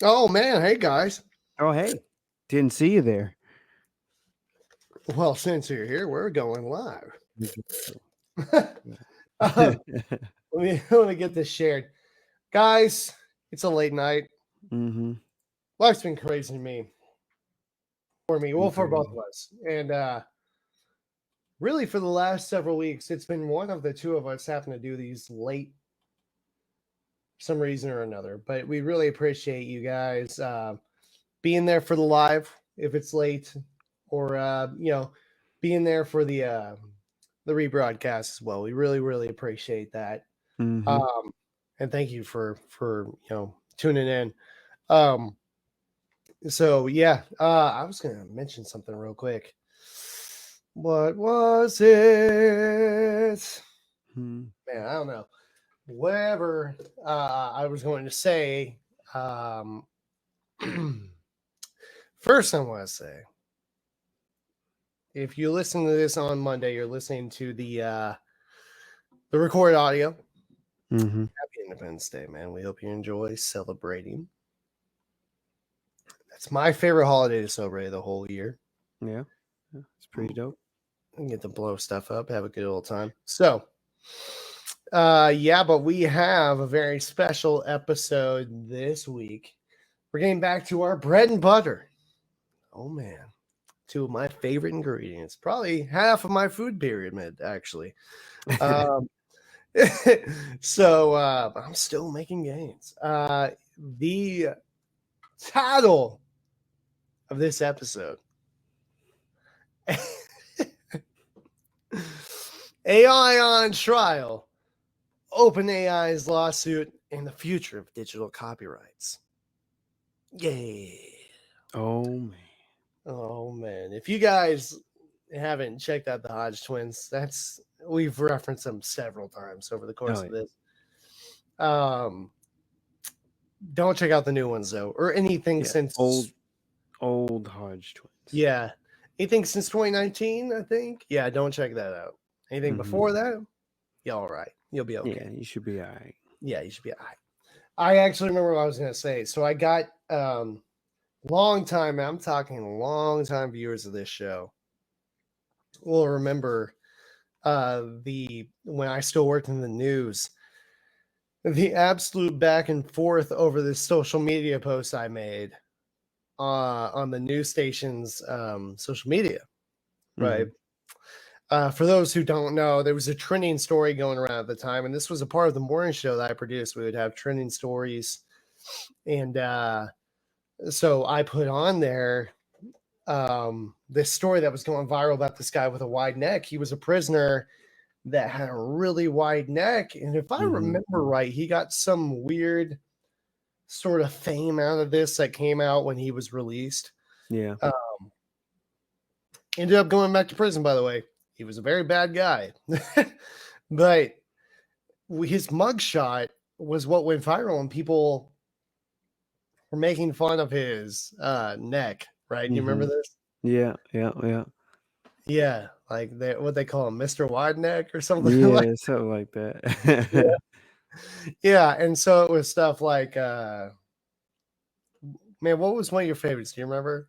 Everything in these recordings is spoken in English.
Oh man, hey guys. Oh, hey, didn't see you there. Well, since you're here, we're going live. Yeah. um, let me get this shared, guys. It's a late night. Mm-hmm. Life's been crazy to me, for me, well, Been for both crazy. of us, and really for the last several weeks, it's been one of the two of us having to do these late, for some reason or another. But we really appreciate you guys being there for the live if it's late, or being there for the rebroadcast as well. We really appreciate that. Mm-hmm. Um, and thank you for tuning in. Um, so yeah, I was gonna mention something real quick. What was it? Hmm. Man, I don't know. Whatever I was going to say. Um, first, I want to say, if you listen to this on Monday, you're listening to the recorded audio. Mm-hmm. Happy Independence Day, man. We hope you enjoy celebrating. That's my favorite holiday to celebrate the whole year. Yeah, yeah, it's pretty dope. And get to blow stuff up, have a good old time. So, yeah, but we have a very special episode this week. We're getting back to our bread and butter. Oh man, two of my favorite ingredients, probably half of my food pyramid, actually. Um, so I'm still making gains. The title of this episode: AI on trial, OpenAI's lawsuit, and the future of digital copyrights. Yay! Oh man. Oh man, if you guys haven't checked out the Hodge twins, that's we've referenced them several times over the course Oh of yeah. this. Um, don't check out the new ones though, or anything Yeah. since Old Hodge twins. yeah, anything since 2019. I think don't check that out. Anything Mm-hmm. before that, you all right. You'll be okay. Yeah, you should be alright. Yeah, you should be all right. I actually remember what I was gonna say. So I got long time. I'm talking long time viewers of this show will remember the when I still worked in the news, the absolute back and forth over this social media post I made on the news station's social media, right? Mm-hmm. For those who don't know, there was a trending story going around at the time, and this was a part of the morning show that I produced. We would have trending stories, and so I put on there this story that was going viral about this guy with a wide neck. He was a prisoner that had a really wide neck. And if I Mm-hmm. remember right, he got some weird sort of fame out of this that came out when he was released. Yeah. Uh, ended up going back to prison, by the way. He was a very bad guy. But his mugshot was what went viral, and people were making fun of his neck, right? Do you remember Mm-hmm. this? Yeah. Yeah. Yeah. Yeah, like what they call him, Mr. Wide Neck or something like Yeah. Something like that. that. Yeah, and so it was stuff like man, what was one of your favorites? Do you remember?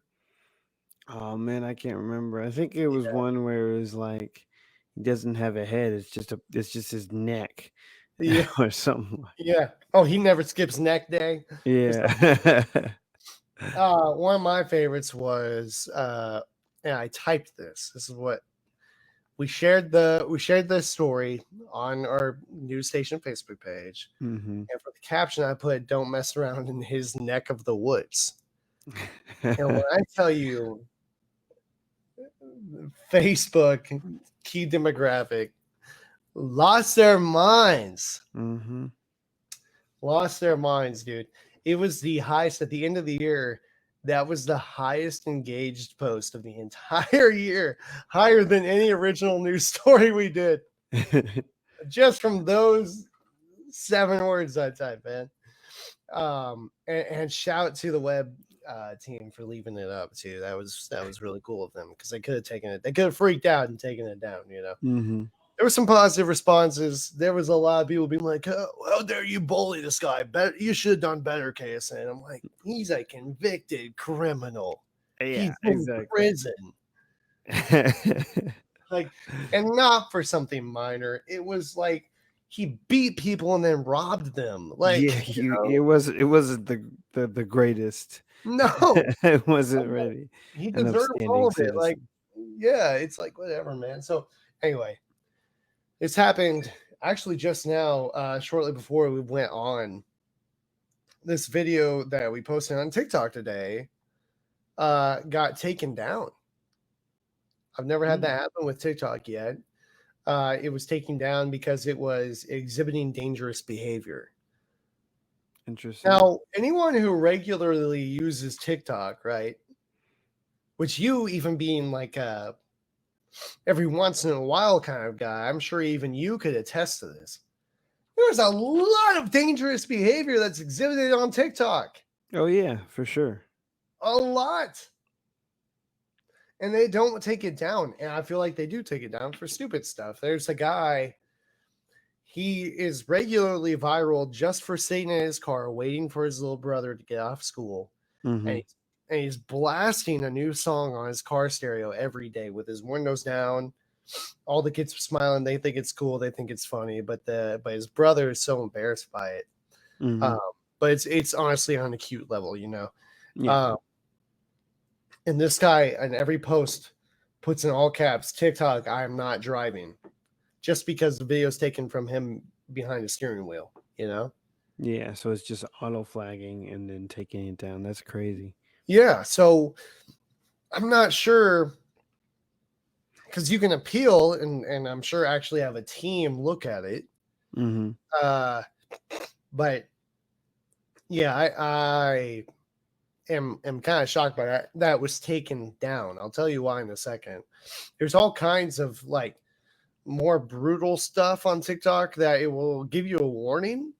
Oh man, I can't remember. I think it was one where it was like he doesn't have a head. It's just his neck Yeah, or something. yeah. Oh, he never skips neck day. Or something. Yeah. One of my favorites was and I typed this. This is what we shared this story on our news station Facebook page. Mhm. And for the caption I put, "Don't mess around in his neck of the woods." And when I tell you Facebook key demographic lost their minds. Mhm. Lost their minds, dude. It was the highest at the end of the year. That was the highest engaged post of the entire year, higher than any original news story we did. Just from those 7 words I typed, man. And shout to the web team for leaving it up too. That was really cool of them because they could have taken it. They could have freaked out and taken it down. Mhm. there were some positive responses. There was a lot of people being like, oh, how dare you bully this guy? You should have done better, KSN. I'm like, he's a convicted criminal. Yeah, He's in exactly. prison. Like, and not for something minor. It was like he beat people and then robbed them. Yeah, Like, it wasn't the greatest. no, It wasn't really he an deserves all upstanding of it. Like, citizen. yeah, it's like whatever, man. So anyway, it's happened actually just now, shortly before we went on. This video that we posted on TikTok today got taken down. I've never had that happen with TikTok yet. It was taken down because it was exhibiting dangerous behavior. Interesting. Now, anyone who regularly uses TikTok, right? Which you even being like a every once in a while kind of guy, I'm sure even you could attest to this. There's a lot of dangerous behavior that's exhibited on TikTok. Oh yeah, for sure. A lot. And they don't take it down. And I feel like they do take it down for stupid stuff. There's a guy, he is regularly viral just for sitting in his car waiting for his little brother to get off school. And he's blasting a new song on his car stereo every day with his windows down. All the kids are smiling. They think it's cool. They think it's funny. But his brother is so embarrassed by it. But it's honestly on a cute level, you know. Yeah. And this guy on every post puts in all caps, TikTok, I am not driving. Just because the video is taken from him behind a steering wheel, you know? Yeah, so it's just auto flagging and then taking it down. That's crazy. Yeah, so I'm not sure, because you can appeal and I'm sure actually have a team look at it. But yeah, I am kind of shocked by that. That was taken down. I'll tell you why in a second. There's all kinds of like more brutal stuff on TikTok that it will give you a warning,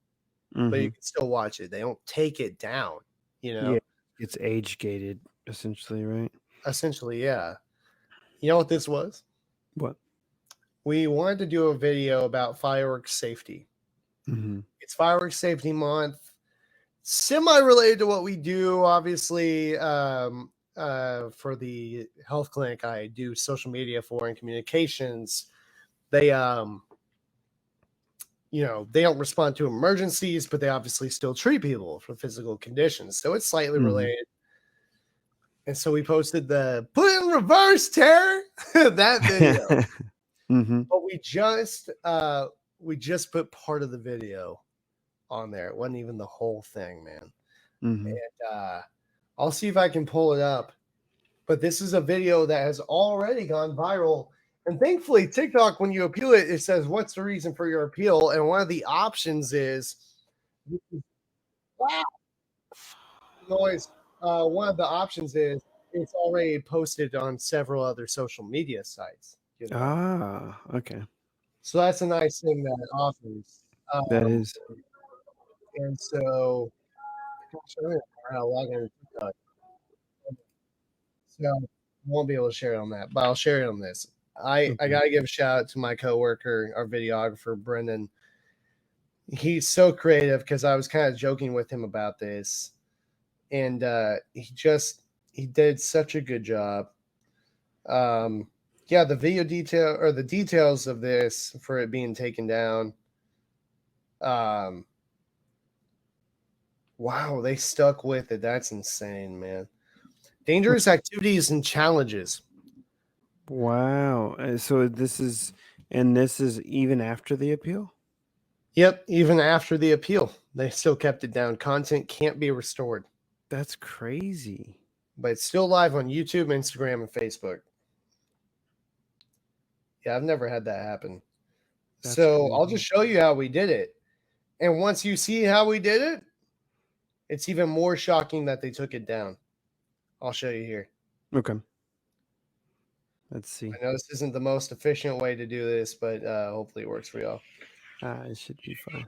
but you can still watch it. They don't take it down, you know? Yeah, it's age gated, essentially, right? Essentially, yeah. You know what this was? What? We wanted to do a video about fireworks safety. It's Fireworks Safety Month. Semi-related to what we do, obviously, for the health clinic I do social media for and communications. They you know, they don't respond to emergencies, but they obviously still treat people for physical conditions. So it's slightly related. And so we posted the put in reverse terror that video. But we just put part of the video on there. It wasn't even the whole thing, man. And I'll see if I can pull it up. But this is a video that has already gone viral. And thankfully, TikTok, when you appeal it, it says, what's the reason for your appeal? And one of the options is, wow, noise. One of the options is it's already posted on several other social media sites. You know? Okay. So that's a nice thing that it offers. That is. And so, I'll log in TikTok. So I won't be able to share it on that, but I'll share it on this. I gotta give a shout out to my coworker, our videographer, Brendan. He's so creative because I was kind of joking with him about this, and he did such a good job. Yeah, the video detail or the details of this for it being taken down. Wow, they stuck with it. That's insane, man. Dangerous activities and challenges. Wow. So this is even after the appeal? Yep, even after the appeal, they still kept it down. Content can't be restored. That's crazy. But it's still live on YouTube, Instagram, and Facebook. Yeah, I've never had that happen. That's so crazy. I'll just show you how we did it. And once you see how we did it, it's even more shocking that they took it down. I'll show you here. Okay. Let's see. I know this isn't the most efficient way to do this, but hopefully it works for y'all. It should be fine.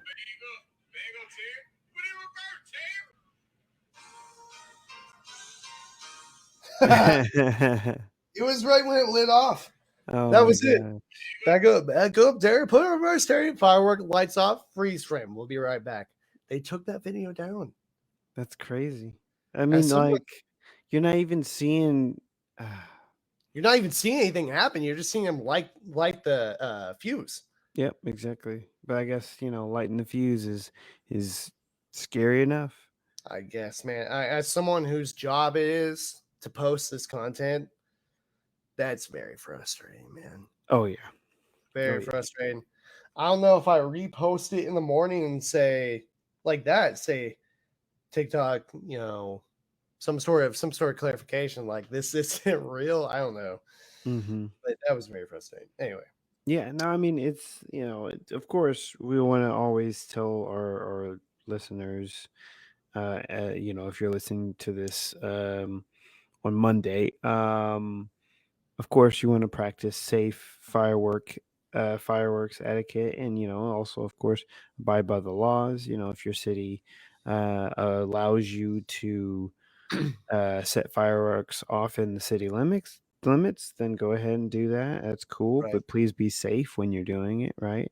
It was right when it lit off. Oh That my was it. god, Back up there, put a reverse Terry. Firework, lights off, freeze frame. We'll be right back. They took that video down. that's crazy. I As mean, someone, like, you're not even seeing. you're not even seeing anything happen. You're just seeing them light the fuse. Yep, exactly. But I guess lighting the fuse is scary enough. I guess, man. As someone whose job it is to post this content, that's very frustrating, man. Oh yeah, oh Very yeah. frustrating. I don't know if I repost it in the morning and say like that, say TikTok, some sort of clarification like this isn't real. I don't know. Mm-hmm. But that was very frustrating. Anyway. Yeah, no, I mean it's of course we want to always tell our listeners, if you're listening to this on Monday, of course you want to practice safe fireworks etiquette, and also of course abide by the laws. If your city allows you to set fireworks off in the city limits, then go ahead and do that. That's cool, Right. but please be safe when you're doing it, right?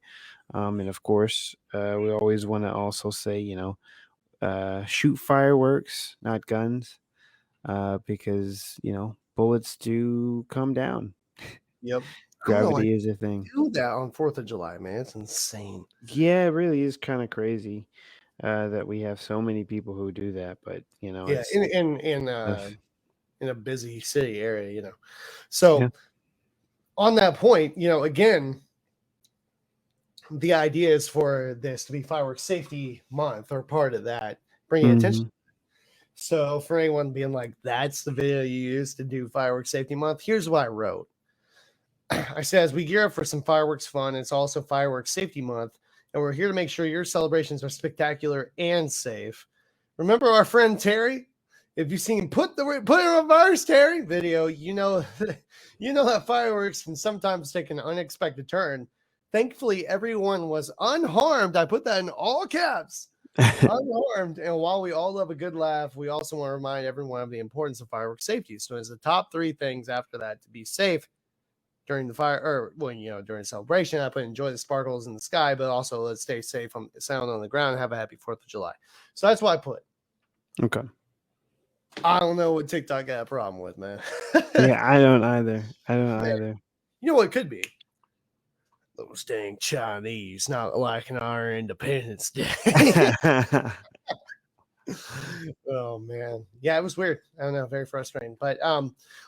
And of course, we always want to also say, shoot fireworks, not guns, because bullets do come down. Yep. I don't know why Gravity is a thing. do that on 4th of July, man. It's insane. Yeah, it really is kind of crazy that we have so many people who do that, but Yeah, it's tough. in a busy city area. Yeah. So on that point, again, the idea is for this to be fireworks safety month or part of that, bringing attention. Hmm. So for anyone being like, that's the video you use to do fireworks safety month, here's what I wrote. I said, as we gear up for some fireworks fun, it's also fireworks safety month, and we're here to make sure your celebrations are spectacular and safe. Remember our friend Terry? If you've seen put in reverse Terry video, you know that fireworks can sometimes take an unexpected turn. Thankfully, everyone was unharmed. I put that in all caps. Unharmed. And while we all love a good laugh, we also want to remind everyone of the importance of fireworks safety. So, as the top 3 things after that to be safe during the fire, or when during celebration, I put enjoy the sparkles in the sky, but also let's stay safe on sound on the ground. Have a happy 4th of July. So that's what I put. Okay. I don't know what TikTok got a problem with, man. Yeah, I don't either. I don't Man, either. you know what it could be? Those dang Chinese not liking our Independence Day. Oh man, yeah, it was weird. I don't know, very frustrating. But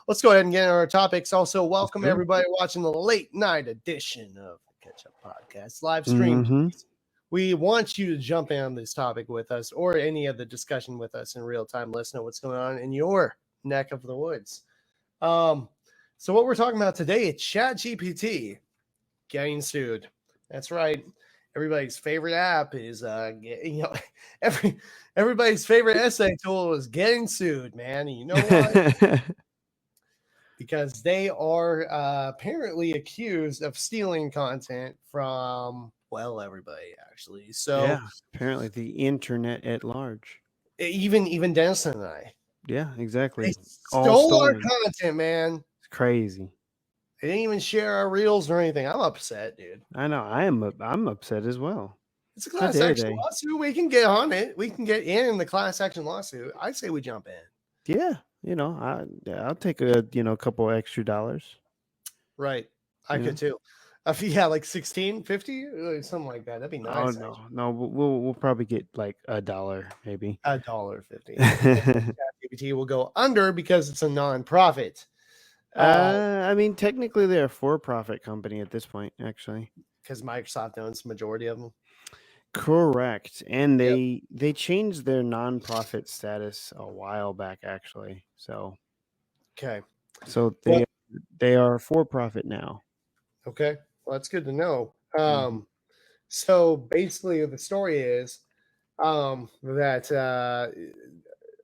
let's go ahead and get into our topics. Also, Let's welcome go. everybody watching the late night edition of the Catch Up Podcast live stream. Mm-hmm. We want you to jump in on this topic with us, or any of the discussion with us in real time. Let us know what's going on in your neck of the woods. So what we're talking about today is ChatGPT getting sued. That's right. Everybody's favorite app is everybody's favorite essay tool is getting sued, man. And you know why? Because they are apparently accused of stealing content from everybody actually. So Yeah, apparently the internet at large. even Dennis and I, Yeah, they exactly. All stole our stolen. content, man. It's crazy. They didn't even share our reels or anything. I'm upset, dude. I know. I'm upset as well. It's a How class dare action they? lawsuit. We can get on it. We can get in the class action lawsuit. I say we jump in. Yeah, I'll take a couple extra dollars. Right. I You could know. too. Yeah, like 16.50, something like that. That'd be Oh nice, actually. no, we'll probably get like $1 maybe. $1.50. ChatGPT will go under because it's a nonprofit. I mean, technically they're a for-profit company at this point, actually. Because Microsoft owns the majority of them. Correct. And Yep. they changed their nonprofit status a while back, actually. So Okay. so Well, they are for profit now. okay. Well, that's good to know. Mhm. So basically, the story is that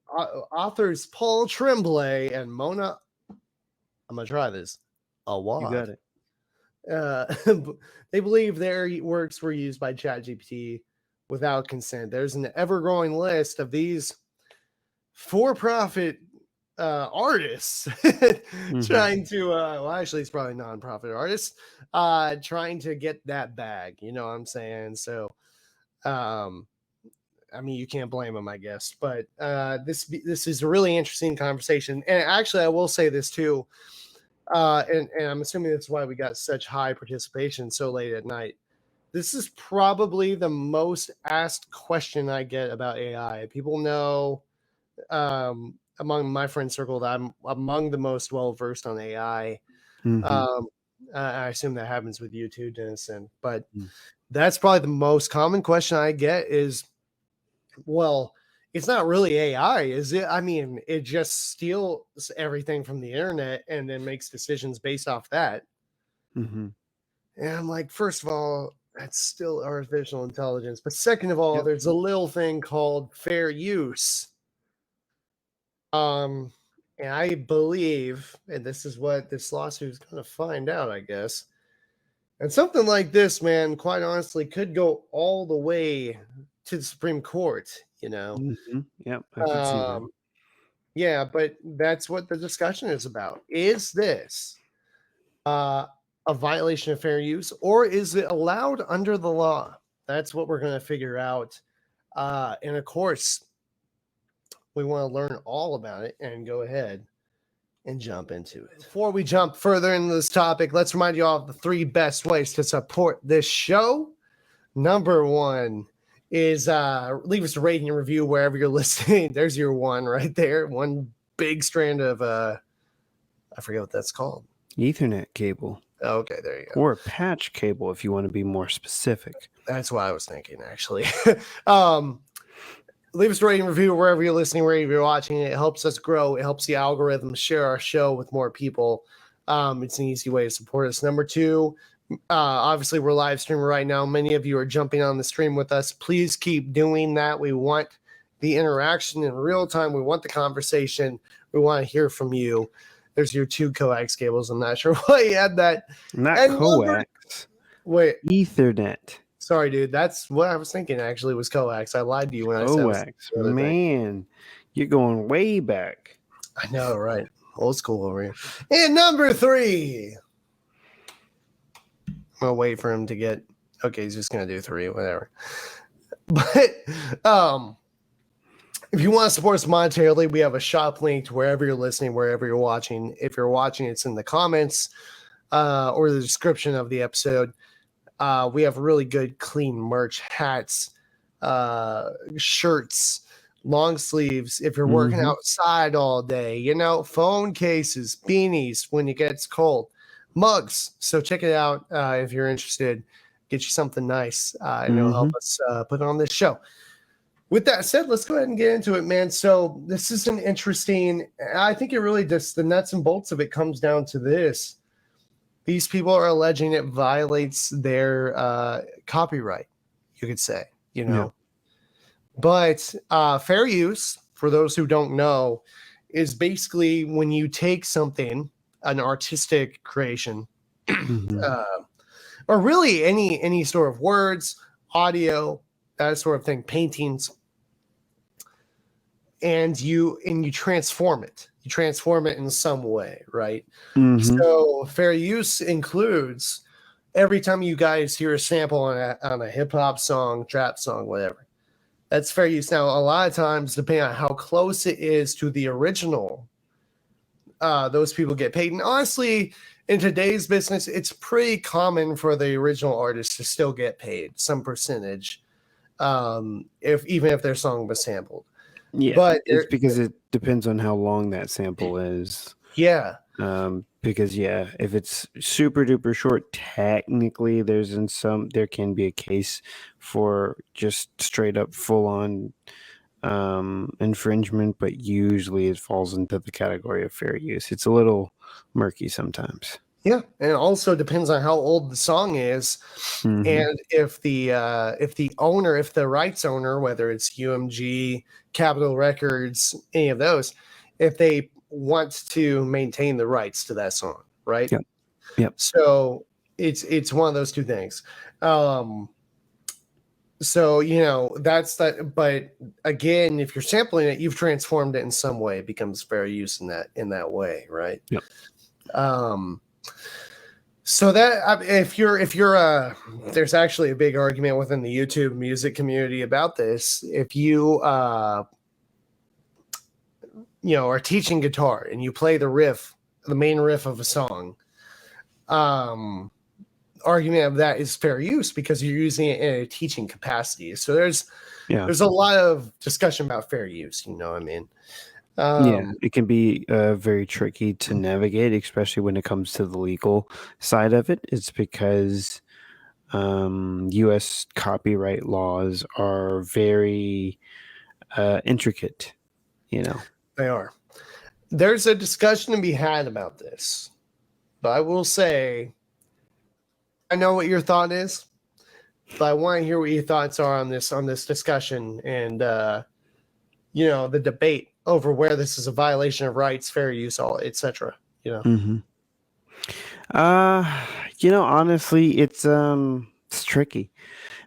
authors Paul Tremblay and Mona, I'm going to try this, You got Awad, it. uh, they believe their works were used by ChatGPT without consent. There's an ever growing list of these for profit artists trying to well, actually it's probably nonprofit artists trying to get that bag, you know what I'm saying? So um I mean, you can't blame them, I guess. But this is a really interesting conversation. And actually, I will say this too, and I'm assuming that's why we got such high participation so late at night. This is probably the most asked question I get about AI. People know among my friend circle that I'm among the most well versed on AI. I assume that happens with you too, Dennison. But that's probably the most common question I get is, well, it's not really AI, is it? I mean, it just steals everything from the internet and then makes decisions based off that. And I'm like, first of all, that's still artificial intelligence. But second of all, there's a little thing called fair use. And I believe, and this is what this lawsuit is going to find out, I guess. And something like this, man, quite honestly, could go all the way to the Supreme Court, you know? Yep, I could see that. Yeah, but that's what the discussion is about. Is this a violation of fair use, or is it allowed under the law? That's what we're going to figure out. And of course, we want to learn all about it and go ahead and jump into it. Before we jump further into this topic, let's remind you all of the 3 best ways to support this show. Number 1 is leave us a rating and review wherever you're listening. There's your one right there. One big strand of I forget what that's called. Ethernet cable. Okay, there you go. Or a patch cable if you want to be more specific. That's what I was thinking, actually. Leave us a rating and review wherever you're listening, wherever you're watching. It helps us grow. It helps the algorithm share our show with more people. It's an easy way to support us. Number 2, obviously we're live streaming right now. Many of you are jumping on the stream with us. Please keep doing that. We want the interaction in real time. We want the conversation. We want to hear from you. There's your 2 coax cables. I'm not sure why you had that. Not and coax. Wait. Ethernet. Sorry, dude. That's what I was thinking, actually, was coax. I lied to you when I said coax. Man, you're going way back. I know, right? Old school over here. And number 3. I'm going to wait for him to get... Okay, he's just going to do 3, whatever. But if you want to support us monetarily, we have a shop link to wherever you're listening, wherever you're watching. If you're watching, it's in the comments or the description of the episode. We have really good, clean merch, hats, shirts, long sleeves. If you're working outside all day, you know, phone cases, beanies when it gets cold, mugs. So check it out if you're interested. Get you something nice, and it'll help us put on this show. With that said, let's go ahead and get into it, man. So this is an interesting, I think it really just, the nuts and bolts of it comes down to this. These people are alleging it violates their copyright, you could say, you know. Yeah. But fair use, for those who don't know, is basically when you take something, an artistic creation, or really any sort of words, audio, that sort of thing, paintings, and you transform it. You transform it in some way, right? So fair use includes every time you guys hear a sample on a hip hop song, trap song, whatever. That's fair use. Now, a lot of times, depending on how close it is to the original, those people get paid. And honestly, in today's business, it's pretty common for the original artist to still get paid some percentage, even if their song was sampled. Yeah, but it's because it depends on how long that sample is. Yeah. Because if it's super duper short, technically there can be a case for just straight up full on infringement, but usually it falls into the category of fair use. It's a little murky sometimes. Yeah, and it also depends on how old the song is, and if the rights owner, whether it's UMG, Capitol Records, any of those, if they want to maintain the rights to that song, right? Yep. So it's one of those 2 things. So, that's that. But again, if you're sampling it, you've transformed it in some way. It becomes fair use in that way, right? Yep. Um, so that if you're there's actually a big argument within the YouTube music community about this. If you are teaching guitar and you play the main riff of a song, um, argument of that is fair use because you're using it in a teaching capacity. So there's a lot of discussion about fair use. You know what I mean? Yeah, it can be very tricky to navigate, especially when it comes to the legal side of it. It's because U.S. copyright laws are very intricate, you know. They are. There's a discussion to be had about this, but I will say I know what your thought is, but I want to hear what your thoughts are on this discussion and the debate over where this is a violation of rights, fair use, all etc. Mm-hmm. Honestly, it's tricky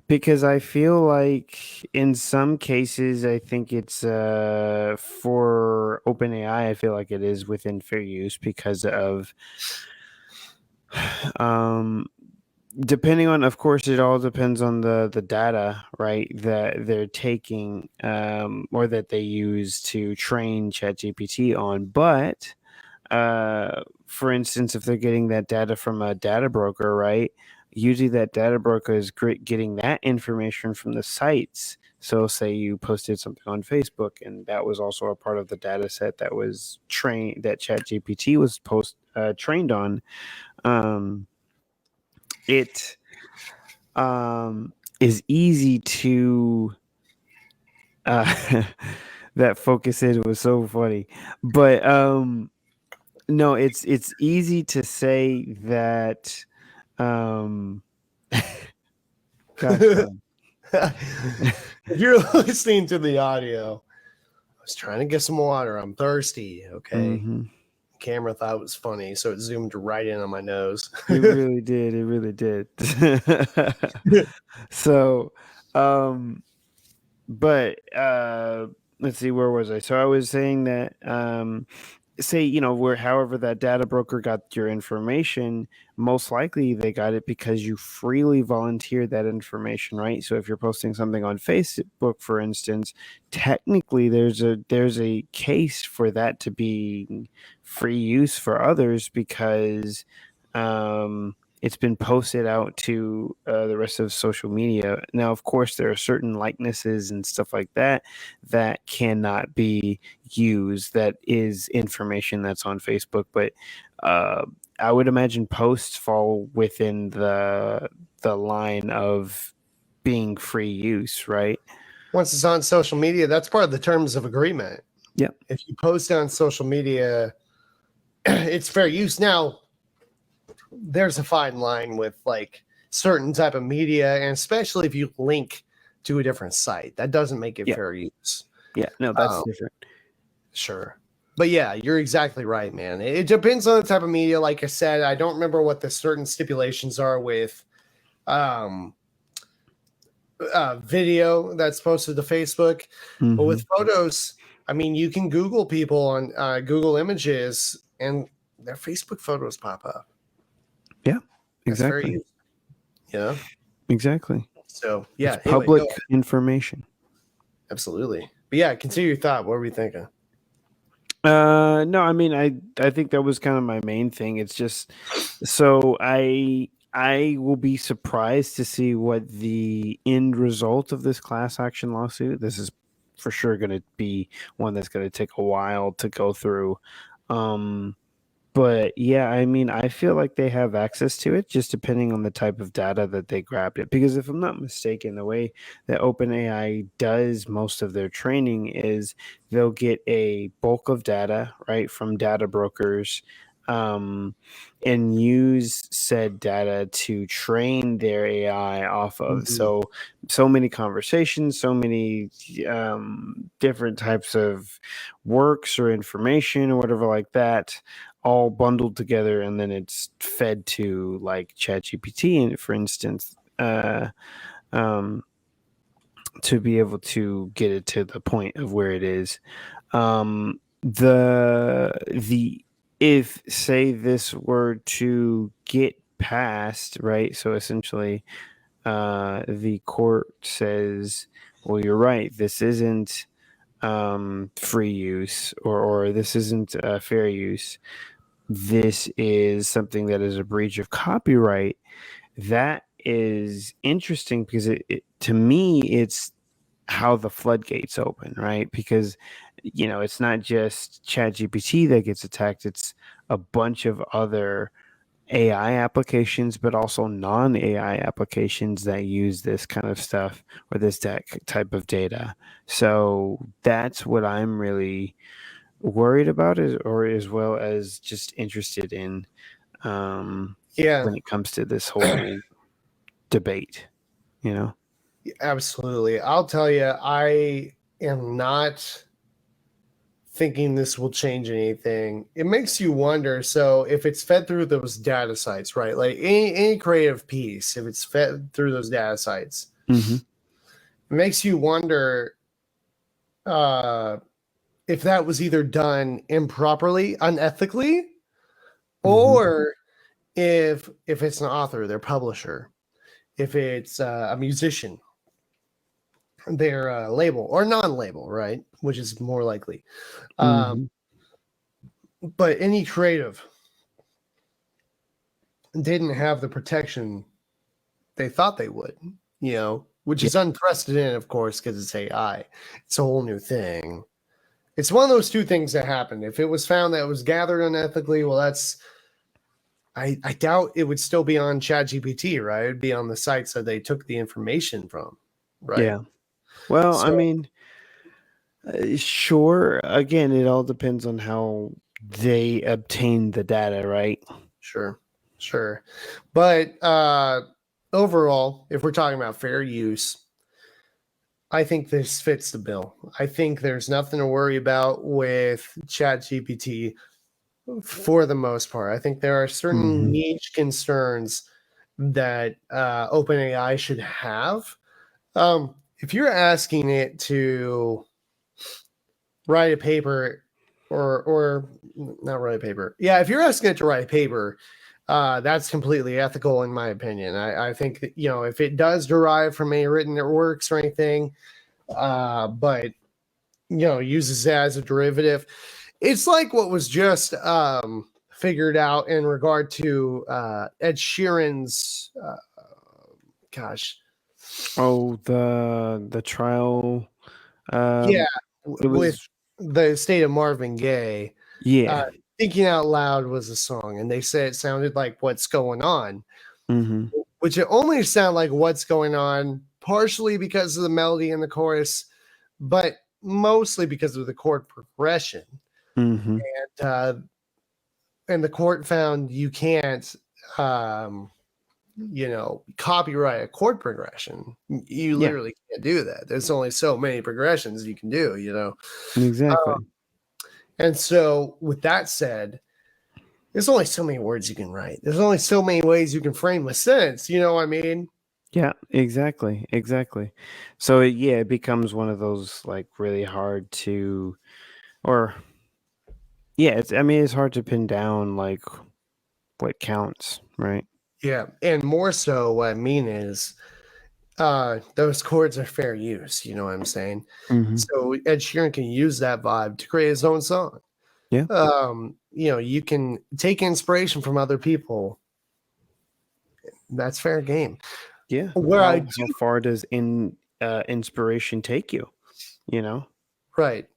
because I feel like in some cases, I think it's for OpenAI, I feel like it is within fair use because of um depending on, of course, it all depends on the data, right, that they're taking or that they use to train ChatGPT on. But for instance, if they're getting that data from a data broker, right, usually that data broker is getting that information from the sites. So say you posted something on Facebook and that was also a part of the data set that was trained, that ChatGPT was trained on. um it is easy to that focus in was so funny. But no, it's easy to say that um gosh darn. If you're listening to the audio, I was trying to get some water. I'm thirsty. Okay. Mm-hmm. Camera thought it was funny, so it zoomed right in on my nose. It really did. It really did. So, um, but let's see, where was I? So I was saying that say, where however that data broker got your information, most likely they got it because you freely volunteered that information, right? So if you're posting something on Facebook, for instance, technically there's a case for that to be free use for others because it's been posted out to the rest of social media. Now, of course, there are certain likenesses and stuff like that that cannot be used. That is information that's on Facebook, but I would imagine posts fall within the line of being free use, right? Once it's on social media, that's part of the terms of agreement. Yeah. If you post on social media, it's fair use. Now, there's a fine line with like certain type of media, and especially if you link to a different site, that doesn't make it Yeah. fair use. Yeah, no, that's different. Sure. But yeah, you're exactly right, man. It depends on the type of media. Like I said, I don't remember what the certain stipulations are with video that's posted to Facebook. Mm-hmm. But with photos, I mean, you can Google people on Google Images and their Facebook photos pop up. Yeah, That's fair exactly. use. Yeah. Exactly. So yeah, It's anyway, public information. absolutely. But yeah, continue your thought. What were we thinking? No, I mean, I think that was kind of my main thing. It's just so I will be surprised to see what the end result of this class action lawsuit. This is for sure going to be one that's going to take a while to go through. But yeah, I mean, I feel like they have access to it just depending on the type of data that they grabbed it. Because if I'm not mistaken, the way that OpenAI does most of their training is they'll get a bulk of data, right, from data brokers, um, and use said data to train their AI off of. Mhm. So many conversations, so many different types of works or information or whatever like that, all bundled together, and then it's fed to like ChatGPT, for instance. Um, to be able to get it to the point of where it is. The if say this were to get passed, right? So essentially, the court says, "Well, you're right. This isn't free use, or this isn't fair use. This is something that is a breach of copyright." That is interesting because to me, it's how the floodgates open, right? Because it's not just ChatGPT that gets attacked; it's a bunch of other AI applications, but also non-AI applications that use this kind of stuff or this type of data. So that's what I'm really worried about, or as well as just interested in, Yeah, when it comes to this whole debate. You know? absolutely. I'll tell you, I am not thinking this will change anything. It makes you wonder. So if it's fed through those data sites, right? Like any creative piece, if it's fed through those data sites, Mm-hmm. it makes you wonder uh, if that was either done improperly, unethically, Mm-hmm. or if it's an author, their publisher, if it's a musician, their label or non-label, right? Which is more likely. Mm-hmm. But any creative didn't have the protection they thought they would, which Yeah. is unprecedented, of course, because it's AI. It's a whole new thing. It's one of those two things that happened. If it was found that it was gathered unethically, well, I doubt it would still be on ChatGPT, right? It'd be on the sites that they took the information from, right? Yeah. Well, I So mean, sure. Again, it all depends on how they obtain the data, right? sure, sure. But overall, if we're talking about fair use, I think this fits the bill. I think there's nothing to worry about with ChatGPT for the most part. I think there are certain Mm-hmm. niche concerns that OpenAI should have. If you're asking it to write a paper, or not write a paper, yeah, if you're asking it to write a paper, that's completely ethical in my opinion. I think that, if it does derive from any written works or anything, but uses it as a derivative. It's like what was just figured out in regard to Ed Sheeran's gosh, Oh, the trial. yeah, It with was. the state of Marvin Gaye. Uh, Yeah. Thinking Out Loud was a song, and they said it sounded like What's Going On, Mm-hmm. which it only sounded like What's Going On partially because of the melody in the chorus, but mostly because of the chord progression. Mm-hmm. And the court found you can't um copyright a chord progression. You Yeah. literally can't do that. There's only so many progressions you can do. Exactly. And so with that said, there's only so many words you can write. There's only so many ways you can frame a sentence, you know what I mean? Yeah. Exactly. Exactly. So yeah, it becomes one of those like really hard to, or yeah, I mean, it's hard to pin down like what counts, right? Yeah, and more so what I mean is those chords are fair use, you know what I'm saying? Mm-hmm. So Ed Sheeran can use that vibe to create his own song. Yeah. You can take inspiration from other people. That's fair game. Yeah. Where I do How far does inspiration take you? You know? right.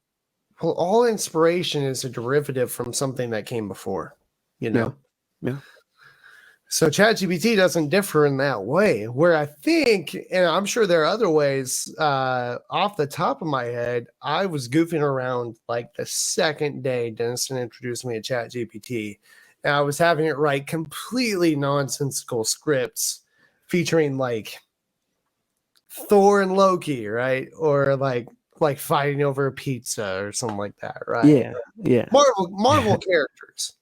Well, all inspiration is a derivative from something that came before, you Yeah. know. Yeah. So ChatGPT doesn't differ in that way. Where I think, and I'm sure there are other ways, off the top of my head, I was goofing around like the second day Denison introduced me to ChatGPT, and I was having it write completely nonsensical scripts featuring like Thor and Loki, right? Or like fighting over a pizza or something like that, right? Yeah. Yeah. Marvel characters.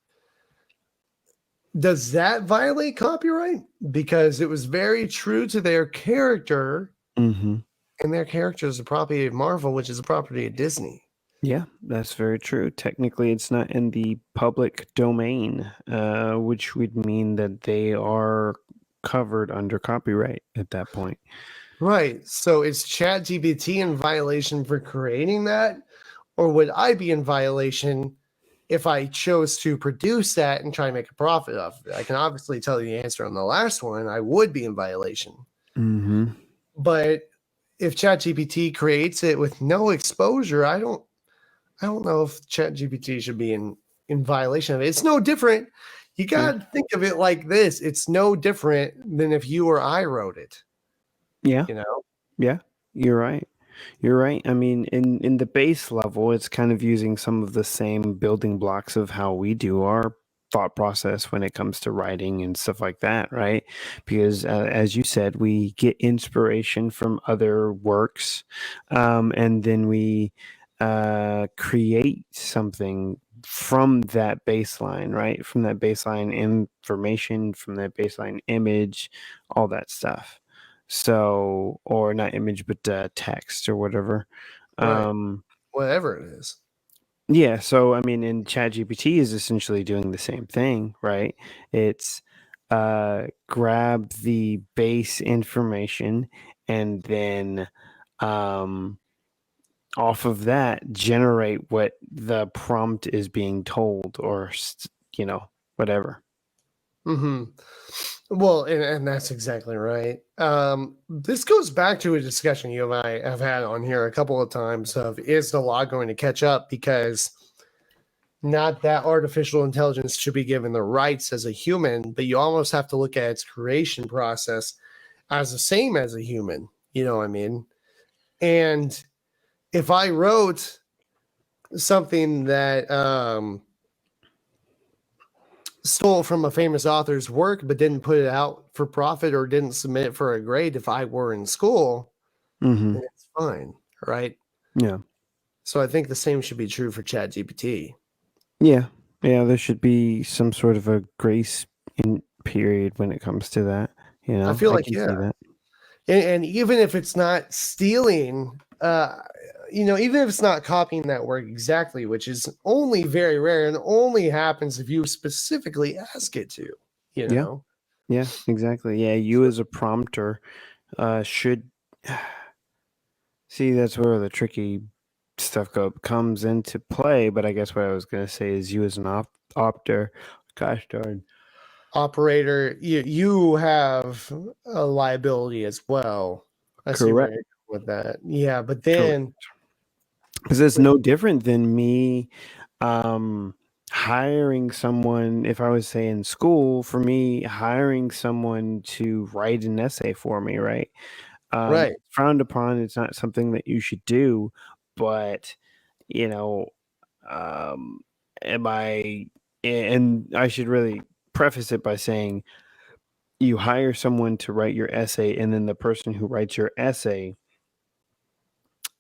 Does that violate copyright? Because it was very true to their character, Mm-hmm. and their characters are property of Marvel, which is a property of Disney. Yeah, that's very true. Technically, it's not in the public domain, which would mean that they are covered under copyright at that point. Right. So is ChatGPT in violation for creating that? Or would I be in violation if I chose to produce that and try and make a profit off of it? I can obviously tell you the answer on the last one. I would be in violation. Mm-hmm. But if ChatGPT creates it with no exposure, I don't know if ChatGPT should be in violation of it. It's no different. You got to think of it like this. It's no different than if you or I wrote it. Yeah. You know? Yeah, you're right. You're right. I mean, in the base level, it's kind of using some of the same building blocks of how we do our thought process when it comes to writing and stuff like that, right? Because as you said, we get inspiration from other works, and then we create something from that baseline, right? From that baseline information, from that baseline image, all that stuff. So, or not image, but text or whatever. Right. Um, Whatever it is. yeah. So, I mean, and ChatGPT is essentially doing the same thing, right? It's grab the base information and then off of that generate what the prompt is being told, or whatever. Mm-hmm. Well, and that's exactly right. This goes back to a discussion you and I have had on here a couple of times of, is the law going to catch up? Because not that artificial intelligence should be given the rights as a human, but you almost have to look at its creation process as the same as a human. You know what I mean? And if I wrote something that stole from a famous author's work but didn't put it out for profit or didn't submit it for a grade, if I were in school, Mm-hmm. then it's fine, right? Yeah. So I think the same should be true for ChatGPT. Yeah. Yeah. There should be some sort of a grace in period when it comes to that. I feel I like, can yeah. see that. And even if it's not stealing, even if it's not copying that work exactly, which is only very rare and only happens if you specifically ask it to, you Yeah. know? Yeah, exactly. Yeah, you as a prompter should see, that's where the tricky stuff comes into play. But I guess what I was going to say is you as an opter, gosh darn. Operator, you have a liability as well. I see where Correct. you're going with that. Yeah, but Correct. then Because it's no different than me hiring someone. If I was, say, in school, for me, hiring someone to write an essay for me, right? right, It's frowned upon. It's not something that you should do. But, you know, am I, and I should really preface it by saying you hire someone to write your essay, and then the person who writes your essay,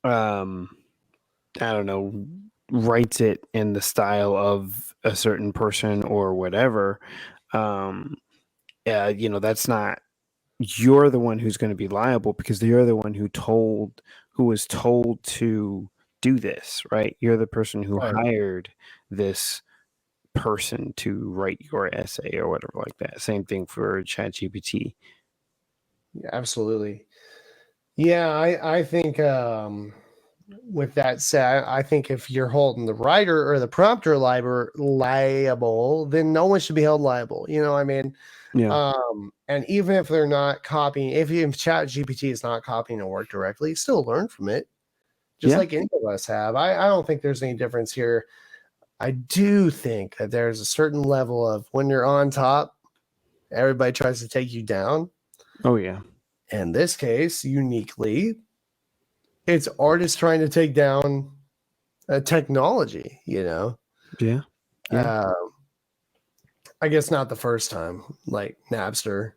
um, I don't know, writes it in the style of a certain person or whatever. Um, that's not, you're the one who's going to be liable because you're the one who was told to do this, right? You're the person who right. hired this person to write your essay or whatever like that. Same thing for ChatGPT. Yeah, absolutely. Yeah, I think with that said, I think if you're holding the writer or the prompter liable, then no one should be held liable. You know what I mean? Yeah. And even if they're not copying, if ChatGPT is not copying a work directly, still learn from it, just Yeah. like any of us have. I don't think there's any difference here. I do think that there's a certain level of when you're on top, everybody tries to take you down. Oh yeah. In this case, uniquely, it's artists trying to take down technology, Yeah. Yeah. I guess not the first time, like Napster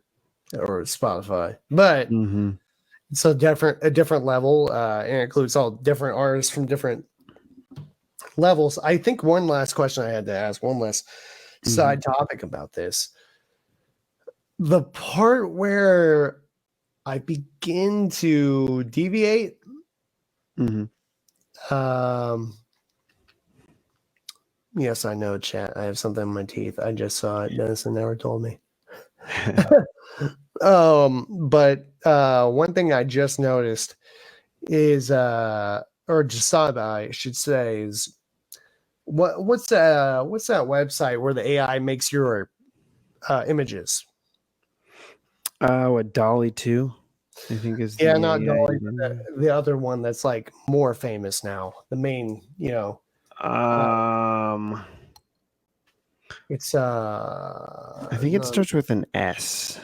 or Spotify, but Mm-hmm. it's a different level, and it includes all different artists from different levels. I think one last question I had to ask, one last side topic about this. The part where I begin to deviate. Mhm. Yes, I know, chat. I have something in my teeth. I just saw it. Denison never told me. But one thing I just noticed is or just thought about, I should say, is what's that website where the AI makes your images? What Dolly 2, I think is Yeah, the not AI. Dolly, but the other one that's like more famous now. The main, Um, it's I think it no, starts with an S.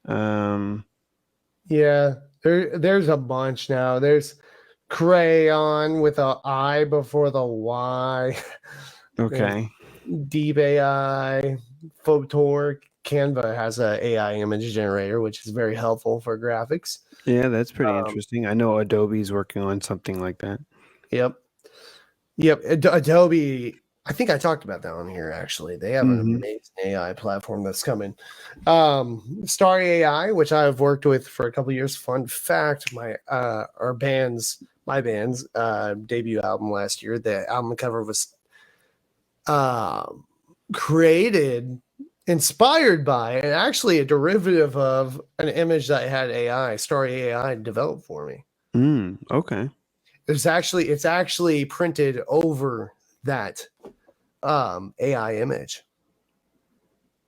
Um, yeah, there's a bunch now. There's Crayon with a I before the Y. There's okay. Deep AI, Photor. Canva has a AI image generator, which is very helpful for graphics. Yeah, that's pretty Um, interesting. I know Adobe's working on something like that. yep, yep. Adobe. I think I talked about that on here. Actually, they have an Mhm. amazing AI platform that's coming. Starry AI, which I've worked with for a couple of years. Fun fact: my band's debut album last year. The album cover was created, inspired by, and actually a derivative of an image that I had Starry AI, developed for me. Okay. It's actually printed over that AI image.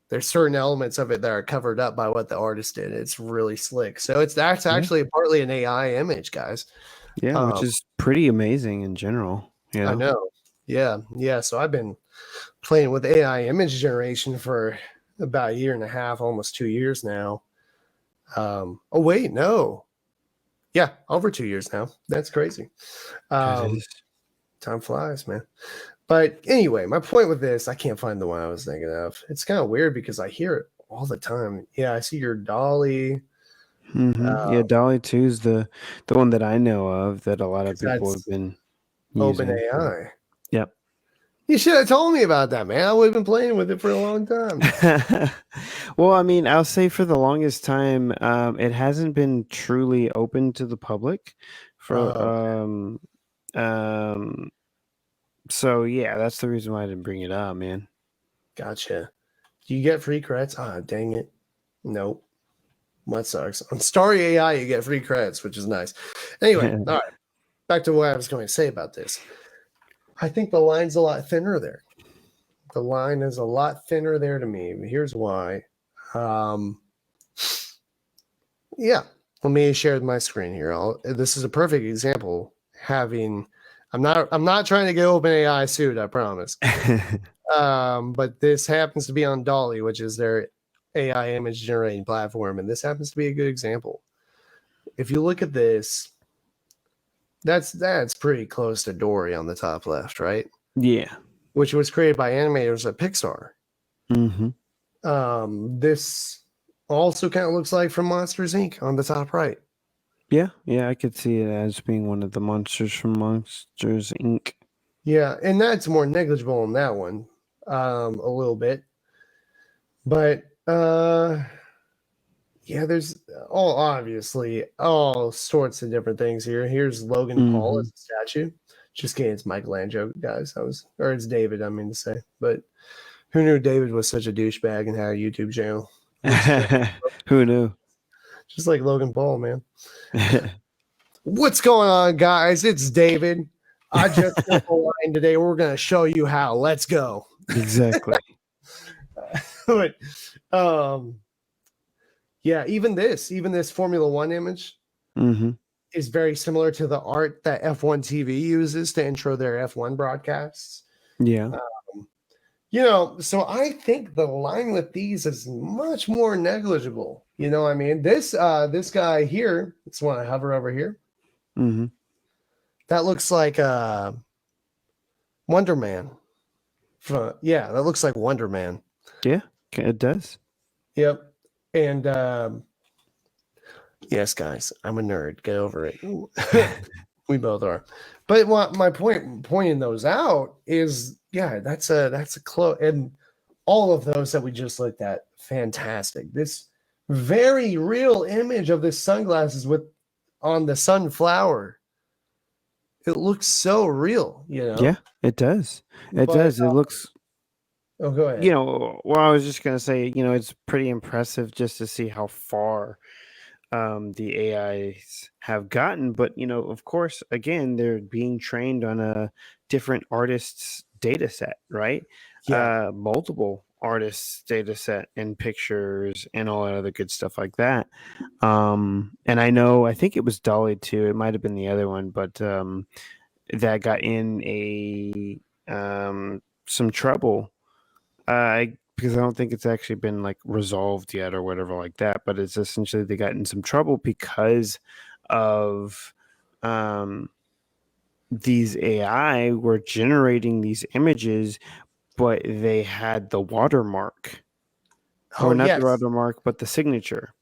There's certain elements of it that are covered up by what the artist did. It's really slick. So that's Yeah. actually partly an AI image, guys. Yeah, which Um, is pretty amazing in general, you I know? know. Yeah, yeah. So I've been playing with AI image generation for about a year and a half, almost 2 years now. Oh wait, no. Yeah, over 2 years now. That's crazy. That Um, is. time flies, man. But anyway, my point with this, I can't find the one I was thinking of. It's kind of weird because I hear it all the time. Yeah, I see your Dolly. Yeah, Dolly 2 is the one that I know of that a lot of Because people have that's been using. OpenAI. Yep. You should have told me about that, man. I would have been playing with it for a long time. Well, I mean, I'll say for the longest time, it hasn't been truly open to the public for Oh, um so yeah, that's the reason why I didn't bring it up, man. gotcha. Do you get free credits? Ah, dang it. Nope. That sucks. On Starry AI, you get free credits, which is nice. Anyway, all right. Back to what I was going to say about this. I think the line's a lot thinner there. The line is a lot thinner there to me. Here's why. Um, yeah, let me share my screen here. This is a perfect example. I'm not trying to get OpenAI sued, I promise. But this happens to be on Dolly, which is their AI image generating platform, and this happens to be a good example. If you look at this, that's pretty close to Dory on the top left, right? Yeah. Which was created by animators at Pixar. Mhm. This also kind of looks like from Monsters Inc. on the top right. Yeah, yeah, I could see it as being one of the monsters from Monsters Inc. Yeah, and that's more negligible in that one, a little bit. But yeah, there's obviously all sorts of different things here. Here's Logan Paul as Mhm. a statue. Just kidding, it's Michelangelo, guys. Or it's David, I mean to say. But who knew David was such a douchebag and had a YouTube channel? Who knew? Just like Logan Paul, man. What's going on, guys? It's David. I just built a line today. We're gonna show you how. Let's go. Exactly. But yeah, even this Formula One image Mhm. is very similar to the art that F1 TV uses to intro their F1 broadcasts. Yeah. So I think the line with these is much more negligible. I mean, this guy here, this one I hover over here, Mhm. that looks like Wonder Man. Yeah, that looks like Wonder Man. Yeah, it does. Yep. And yes, guys, I'm a nerd. Get over it. We both are. But what my pointing those out is, yeah, that's a close, and all of those that we just looked at, fantastic. This very real image of this sunglasses with on the sunflower. It looks so real, Yeah, it does. It But does. It looks, oh, go ahead. well, I was just gonna say, it's pretty impressive just to see how far the AIs have gotten. But of course, again, they're being trained on a different artist's data set, right? Yeah. Multiple artists' data set and pictures and all that other good stuff like that. And I think it was Dolly too. It might have been the other one, but that got in a some trouble. Because I don't think it's actually been like resolved yet or whatever like that. But it's essentially they got in some trouble because of um, these AI were generating these images, but they had the watermark, Oh, or not the yes. watermark, but the signature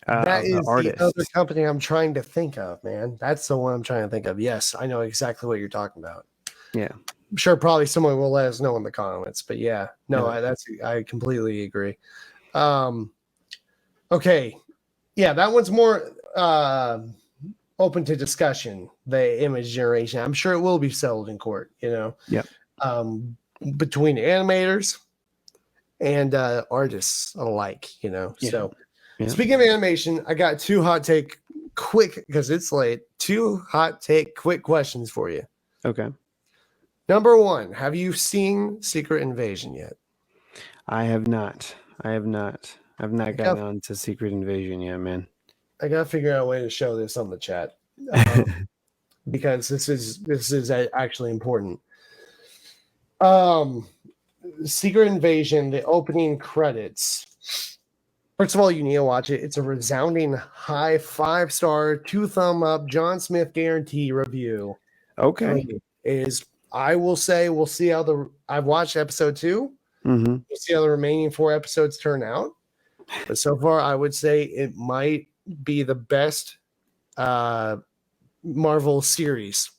That of the is the other artist. company I'm trying to think of, man. That's the one I'm trying to think of. Yes, I know exactly what you're talking about. Yeah. I'm sure probably someone will let us know in the comments, but yeah, no, Yeah. I completely agree. Um, okay, yeah, that one's more open to discussion. The image generation, I'm sure it will be settled in court. Yeah. Um, between animators and artists alike. Yeah. So Yeah. speaking of animation, I got two hot take quick because it's late. Two hot take quick questions for you. Okay. Number one, have you seen Secret Invasion yet? I have not. I have not. I've not I gotten got on to Secret Invasion yet, man. I got to figure out a way to show this on the chat because this is actually important. Um, Secret Invasion, the opening credits. First of all, you need to watch it. It's a resounding high 5-star, 2 thumb up, John Smith guarantee review. Okay. I will say we'll see how I've watched episode 2. Mm-hmm. We'll see how the remaining 4 episodes turn out. But so far, I would say it might be the best Marvel series.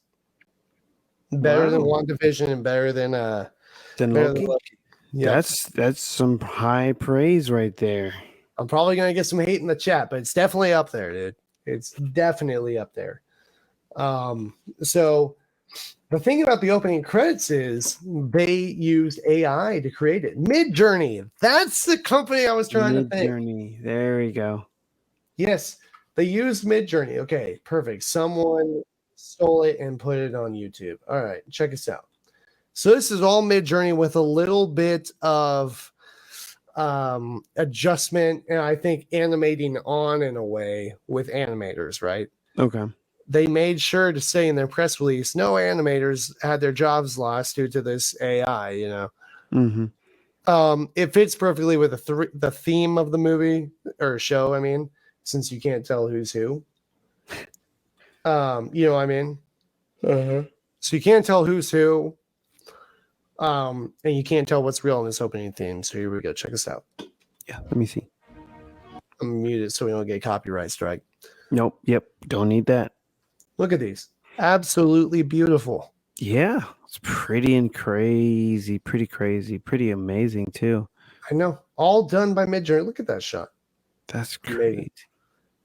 Better than Wow. WandaVision and better than Then Loki. Loki. Yep. That's some high praise right there. I'm probably gonna get some hate in the chat, but it's definitely up there, dude. It's definitely up there. So the thing about the opening credits is they used AI to create it. Midjourney. That's the company I was trying to think. Midjourney. There we go. Yes, they used Midjourney. Okay, perfect. Someone stole it and put it on YouTube. All right, check this out. So this is all Midjourney with a little bit of adjustment and I think animating on in a way with animators, right? Okay. They made sure to say in their press release, no animators had their jobs lost due to this AI. Mm-hmm. It fits perfectly with the theme of the movie or show. I mean, since you can't tell who's who. You know what I mean? Uh-huh. So you can't tell who's who. And you can't tell what's real in this opening theme. So here we go. Check this out. Yeah. Let me see. I'm muted so we don't get a copyright strike. Nope. Yep. Don't need that. Look at these. Absolutely beautiful. Yeah. It's pretty and crazy. Pretty crazy. Pretty amazing too. I know. All done by Midjourney. Look at that shot. That's Amazing. great.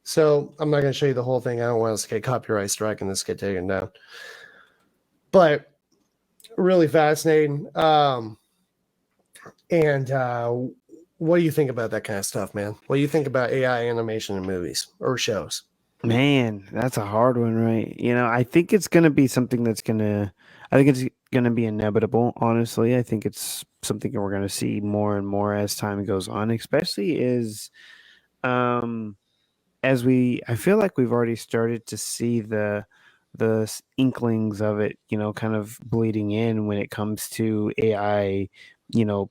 So I'm not going to show you the whole thing. I don't want us to get copyright strike and this get taken down. But really fascinating. And what do you think about that kind of stuff, man? What do you think about AI animation in movies or shows? Man, that's a hard one, right? I think it's gonna be something I think it's gonna be inevitable, honestly. I think it's something that we're gonna see more and more as time goes on, especially um I feel like we've already started to see the inklings of it, kind of bleeding in when it comes to AI,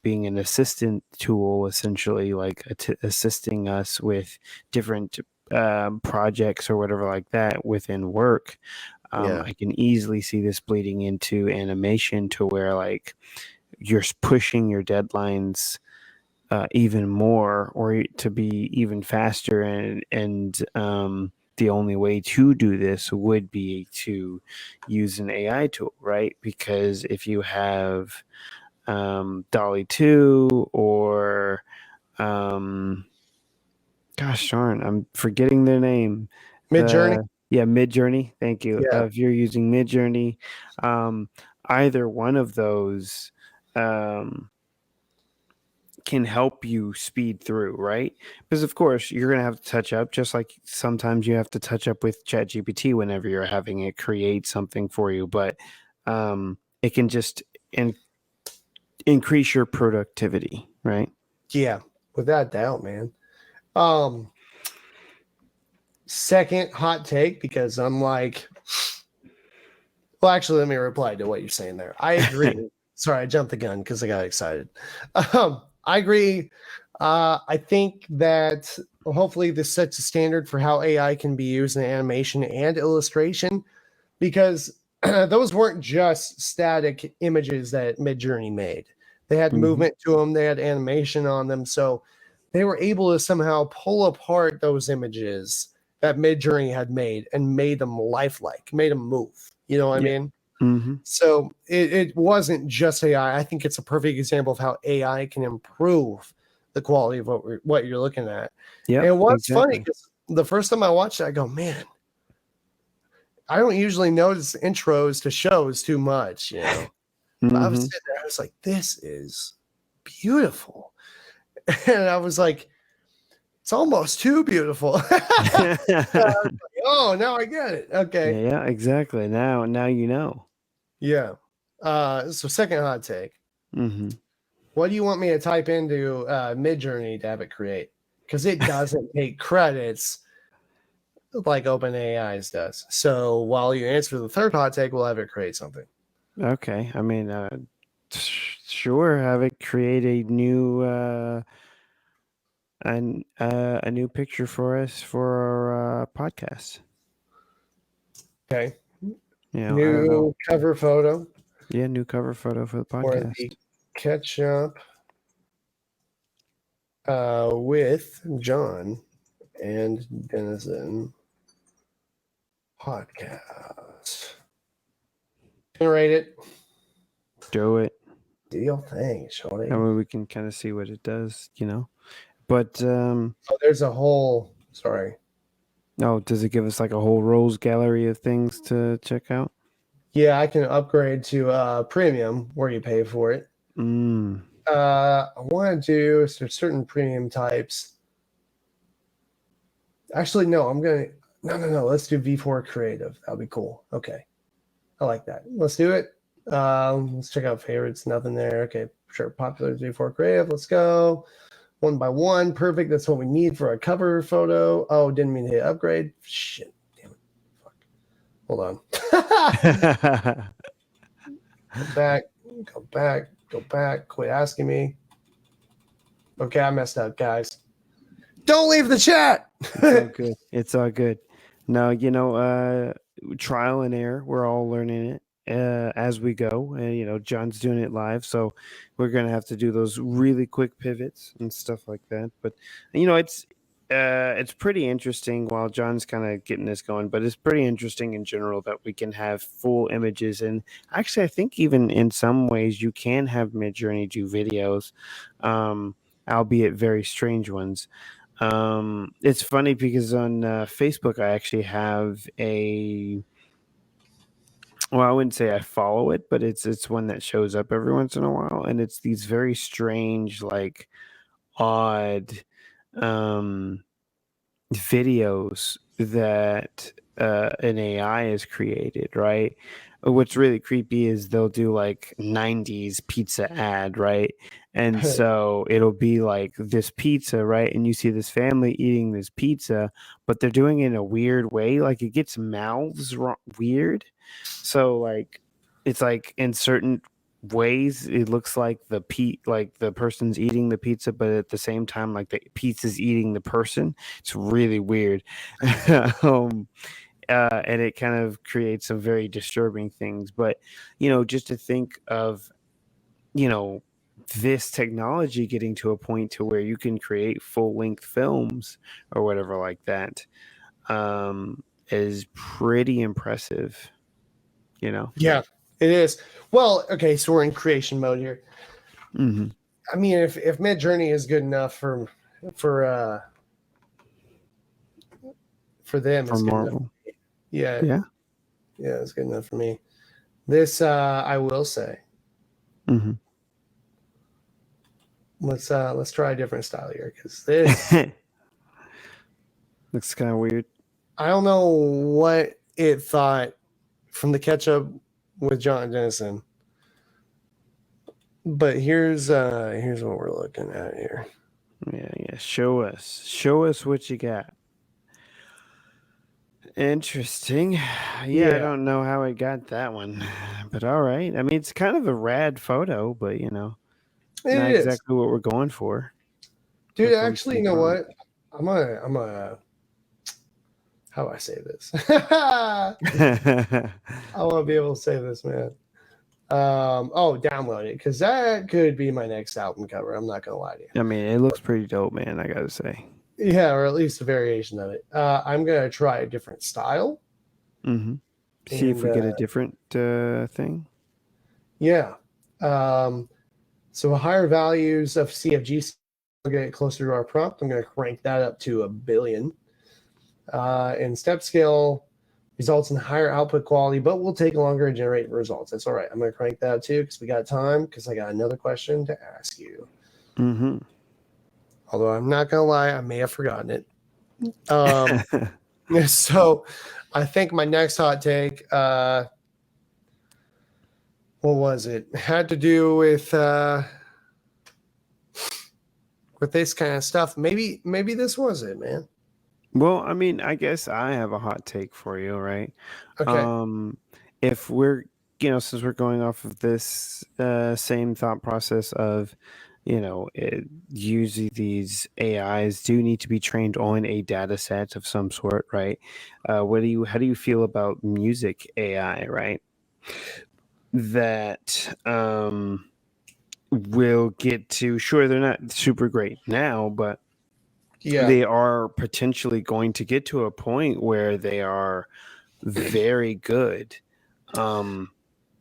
being an assistant tool, essentially, like assisting us with different projects or whatever like that within work. Yeah. I can easily see this bleeding into animation to where like you're pushing your deadlines even more or to be even faster and the only way to do this would be to use an AI tool, right? Because if you have Dolly 2 or God, Gosh darn, I'm forgetting their name. Mid-Journey. Mid-Journey. Thank you. Yeah. If you're using Mid-Journey, um, either one of those um, can help you speed through, right? Because of course you're gonna have to touch up, just like sometimes you have to touch up with ChatGPT whenever you're having it create something for you. But it can just increase your productivity, right? Yeah, without doubt, man. Um, Second hot take, because I'm like, well, actually, let me reply to what you're saying there. I agree. Sorry, I jumped the gun because I got excited. I agree. I think that hopefully this sets a standard for how AI can be used in animation and illustration, because those weren't just static images that Midjourney made. They had Mhm. movement to them, they had animation on them. So they were able to somehow pull apart those images that Midjourney had made and made them lifelike, made them move. You know what I Yeah. mean? Mhm. So it wasn't just AI. I think it's a perfect example of how AI can improve the quality of what you're looking at. Yep. And what's funny, Exactly. because the first time I watched it, I go, man, I don't usually notice intros to shows too much, you know. But I was Mhm. sitting there, I was like, this is beautiful. And I was like, it's almost too beautiful. Oh, now I get it. Okay. Yeah, exactly. Now you know. Yeah. So second hot take. Mhm. What do you want me to type into Midjourney to have it create? Because it doesn't take credits like OpenAI's does. So while you answer the third hot take, we'll have it create something. Okay. I mean, sure. Have it create a new picture for us for our podcast. Okay. I don't know. New cover photo Yeah, new cover photo for the for the podcast. Ketchup with John and Denizen podcast. Generate it. Do it. Do your thing, shorty. That way we can kind of see what it does. But Oh, there's a whole. Sorry. oh, does it give us like a whole rose gallery of things to check out? Yeah, I can upgrade to premium where you pay for it. Mm. I want to do certain premium types. Actually, no, I'm gonna no. Let's do V4 Creative. That'll be cool. Okay, I like that. Let's do it. Let's check out favorites. Nothing there. Okay, sure. Popular V4 Creative. Let's go. One by one. Perfect. That's what we need for a cover photo. Oh, didn't mean to hit upgrade. Shit. Damn it. Fuck. Hold on. Go back. Go back. Go back. Quit asking me. Okay, I messed up, guys. Don't leave the chat. It's all good. It's all good. No, trial and error. We're all learning it as we go. And John's doing it live, so we're gonna have to do those really quick pivots and stuff like that. But it's pretty interesting while John's kind of getting this going. But it's pretty interesting in general that we can have full images, and actually, I think even in some ways you can have Midjourney do videos, albeit very strange ones. It's funny because on Facebook, I actually have well, I wouldn't say I follow it, but it's one that shows up every once in a while, and it's these very strange, like odd um, videos that an AI has created, right? What's really creepy is they'll do like 90s pizza ad, right? And so it'll be like this pizza, right? And you see this family eating this pizza, but they're doing it in a weird way. Like it gets mouths weird. So like it's like in certain ways it looks like like the person's eating the pizza, but at the same time like the pizza's eating the person. It's really weird. um, and it kind of creates some very disturbing things. But, just to think of, you know, this technology getting to a point to where you can create full length films or whatever like that is pretty impressive, you know? Yeah, it is. Well, okay, so we're in creation mode here. Hmm. I mean, if Mid Journey is good enough for for them For is good enough. Marvel. Yeah, Yeah. yeah, it's good enough for me. This I will say. Hmm. Let's try a different style here because this Looks kind of weird. I don't know what it thought from the catch up with John Dennison, but here's what we're looking at here. Yeah, yeah. Show us what you got. Interesting. Yeah, I Yeah, don't know how I got that one, but all right. I mean, it's kind of a rad photo, but it not is, exactly what we're going for when dude. it comes to Actually, the you know prompt. what? I'm a how do I say this? I want to be able to say this, man. Download it because that could be my next album cover. I'm not gonna lie to you. I mean, it looks pretty dope, man. I gotta say. Yeah, or at least a variation of it. I'm gonna try a different style, Hmm. See if and we get a different thing. yeah. Um, so higher values of CFG will get closer to our prompt. I'm gonna crank that up to 1 billion. And step scale results in higher output quality, but will take longer to generate results. That's all right. I'm gonna crank that up too because we got time. Because I got another question to ask you. Hmm. Although I'm not gonna lie, I may have forgotten it. Um, so I think my next hot take, what was it? Had to do with this kind of stuff. Maybe this was it, man. Well, I mean, I guess I have a hot take for you, right? Okay. Um, if we're, since we're going off of this same thought process of, usually these AIs do need to be trained on a data set of some sort, right? How do you feel about music AI, right? That will get to, sure, they're not super great now, but Yeah. they are potentially going to get to a point where they are very good. Um,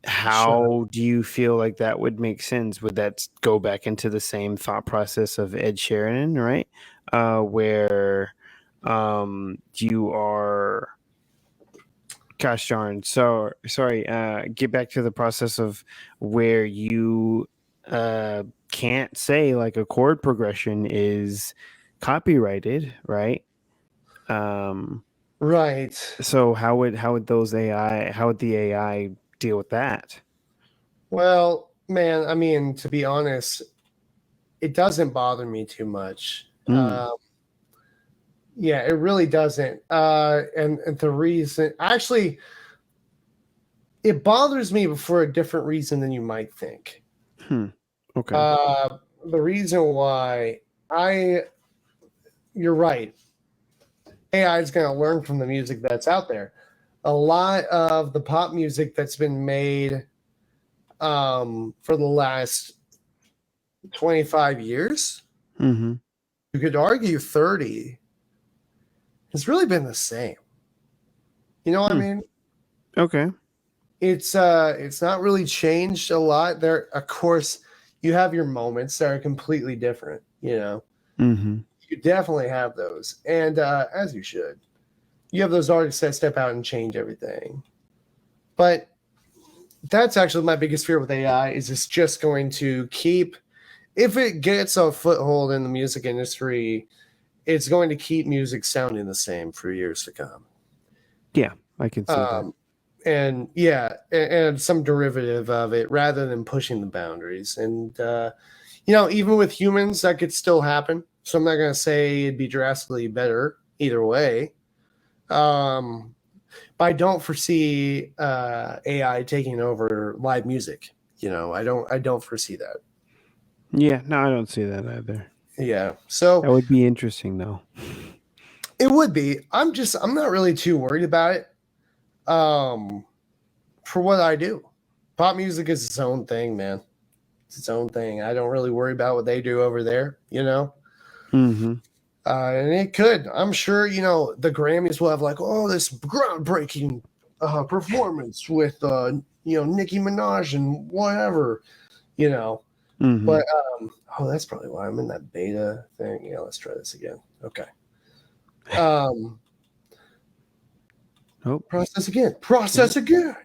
Shut up. how do you feel like that would make sense? Would that go back into the same thought process of Ed Sheeran, right? Where you are, gosh darn, so sorry, get back to the process of where you can't say like a chord progression is copyrighted, right? Um, Right. so how would the AI deal with that? Well, man, I mean, to be honest, it doesn't bother me too much. Mm, Yeah, it really doesn't. And the reason, actually, it bothers me for a different reason than you might think. hmm. Okay. The reason why I, you're right, AI is going to learn from the music that's out there. A lot of the pop music that's been made for the last 25 years, Mm-hmm. you could argue 30, has really been the same. You know what I Hmm. mean? Okay. It's not really changed a lot. There, of course, you have your moments that are completely different, you know. Mm-hmm. You definitely have those. And as you should. You have those artists that step out and change everything. But that's actually my biggest fear with AI is it's just going to keep if it gets a foothold in the music industry, it's going to keep music sounding the same for years to come. Yeah, I can see that. Um, and yeah, and some derivative of it rather than pushing the boundaries. And even with humans, that could still happen. So I'm not going to say it'd be drastically better either way. Um, but I don't foresee AI taking over live music. I don't foresee that. Yeah, no, I don't see that either. Yeah. So That would be interesting though. it would be. I'm not really too worried about it. Um, for what I do. Pop music is its own thing, man. It's its own thing. I don't really worry about what they do over there, you know? Mm-hmm. And it could. I'm sure, the Grammys will have like, oh, this groundbreaking performance with, Nicki Minaj and whatever, you know. Mm-hmm. But, that's probably why I'm in that beta thing. Yeah, let's try this again. Okay. Um, Oh, Process again. Process again.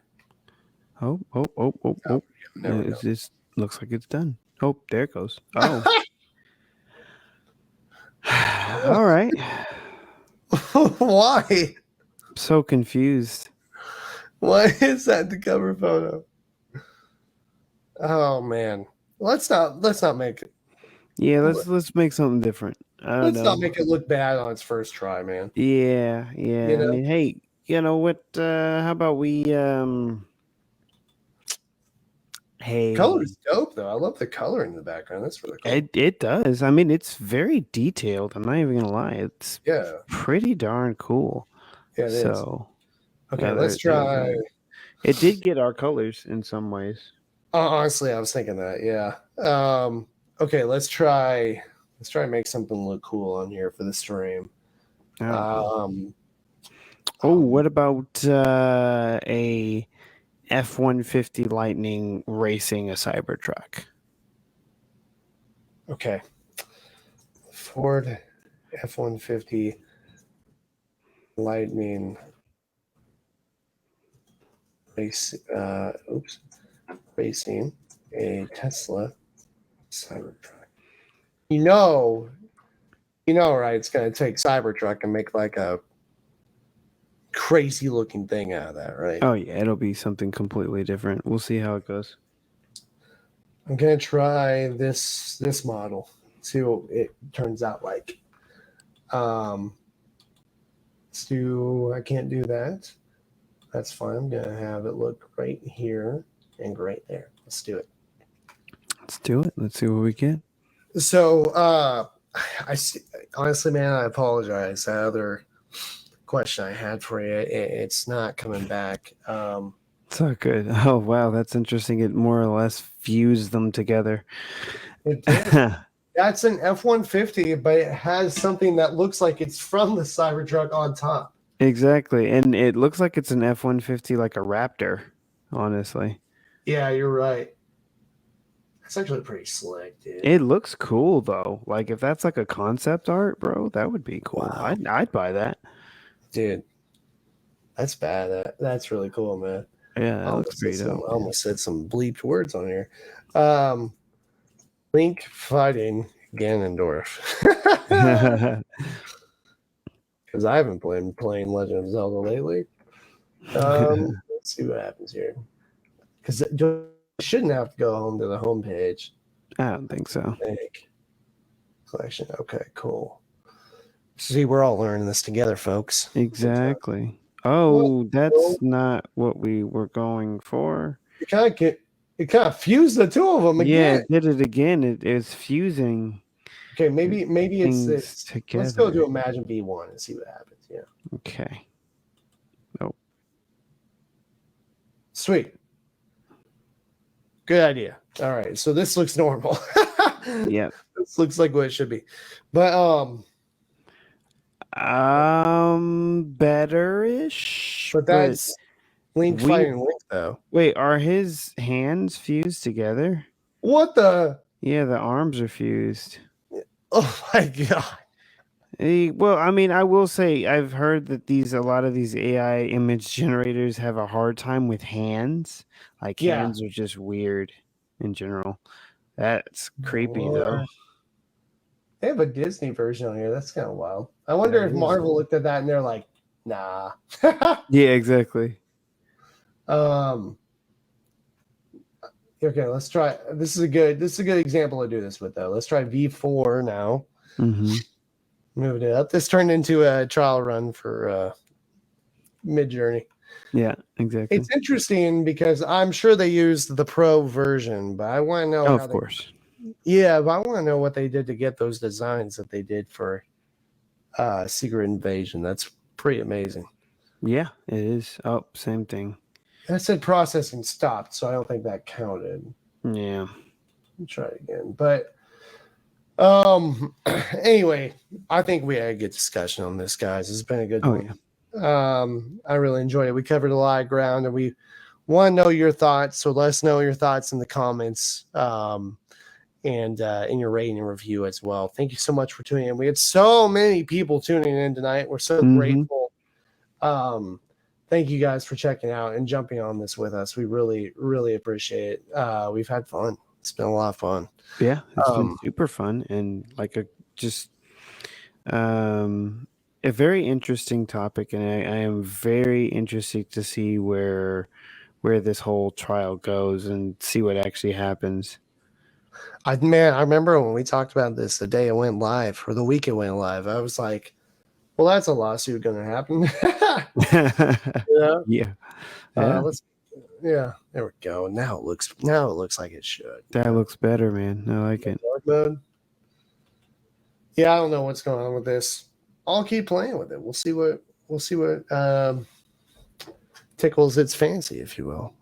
oh. There we go. It looks like it's done. Oh, there it goes. Oh. All right. Why? So confused. Why is that the cover photo? Oh man. Let's not make it. Yeah, let's make something different. I don't Let's not know. make it look bad on its first try, man. Yeah. You I know, mean, hey, you know what? How about we hey, color's dope though. I love the color in the background. That's really cool. it does. I mean, it's very detailed. I'm not even gonna lie. It's Yeah, pretty darn cool. yeah, it is. So Okay, let's there's try. it did get our colors in some ways. Honestly, I was thinking that. Yeah. Okay, let's try. Let's try and make something look cool on here for the stream. Oh, Um, what about a F-150 Lightning racing a Cybertruck? okay. Ford F-150 Lightning racing a Tesla Cybertruck. You know, right? It's gonna take Cybertruck and make like a crazy looking thing out of that, right? Oh yeah, it'll be something completely different. We'll see how it goes. I'm gonna try this model. See what it turns out like. Let's do. I can't do that. That's fine. I'm gonna have it look right here and right there. Let's do it. Let's do it. Let's see what we get. So, I see, honestly, man, I apologize. That other question I had for you, it's not coming back. It's all good. Oh wow, that's interesting. It more or less fused them together. It did. That's an F-150, but it has something that looks like it's from the Cybertruck on top. Exactly, and it looks like it's an F-150, like a Raptor. Honestly, Yeah, you're right. It's actually pretty slick, dude. it looks cool though. Like if that's like a concept art, bro, that would be cool. Wow, I'd buy that. dude, that's bad. That's really cool, man. Yeah, I that looks pretty dope. almost said some bleeped words on here. Link fighting Ganondorf. Because I haven't been playing Legend of Zelda lately. Let's see what happens here. Because you shouldn't have to go home to the homepage. I don't think so. Collection. Okay, cool. See, we're all learning this together, folks. Exactly. Oh, that's not what we were going for. You kind of fused the two of them again. Yeah, it did it again. It's fusing. Okay, maybe it's things this. together. Let's go to Imagine V1 and see what happens. Yeah. Okay. Nope. Sweet. Good idea. All right. So this looks normal. Yep. This looks like what it should be. But better-ish. but that's Link fighting Link though. Wait, are his hands fused together? What the? Yeah, the arms are fused. Oh my god. Well, I mean, I will say I've heard that a lot of these AI image generators have a hard time with hands. Like hands are just weird in general. That's creepy though. They have a Disney version on here. That's kind of wild. I wonder if Marvel looked at that and they're like, nah. Yeah, exactly. Okay, let's try. This is a good example to do this with though. Let's try V4 now. Mm-hmm. Moving it up. This turned into a trial run for Mid-Journey. Yeah, exactly. It's interesting because I'm sure they used the pro version, but I want to know. Of course. Yeah, but I want to know what they did to get those designs that they did for Secret Invasion. That's pretty amazing. Yeah, it is. Oh, same thing. I said processing stopped, so I don't think that counted. Yeah. I'll try it again. But anyway, I think we had a good discussion on this, guys. It's been a good one. Yeah. I really enjoyed it. We covered a lot of ground and we want to know your thoughts. So let us know your thoughts in the comments. And in your rating and review as well. Thank you so much for tuning in. We had so many people tuning in tonight. We're so grateful thank you guys for checking out and jumping on this with us. We really, really appreciate it. We've had fun. It's been a lot of fun. Yeah, it's been super fun and like a very interesting topic, and I am very interested to see where this whole trial goes and see what actually happens. I remember when we talked about this the day it went live or the week it went live. I was like, well, that's a lawsuit going to happen. Yeah. There we go. Now it looks like it should. That looks better, man. I like it. Dark mode. Yeah, I don't know what's going on with this. I'll keep playing with it. We'll see what tickles its fancy, if you will.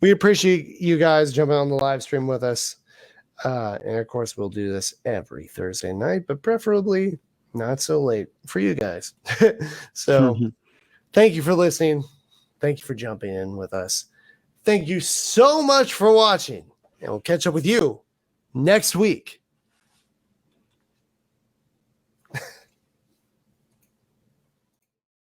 We appreciate you guys jumping on the live stream with us. And of course, we'll do this every Thursday night, but preferably not so late for you guys. So thank you for listening. Thank you for jumping in with us. Thank you so much for watching. And we'll catch up with you next week.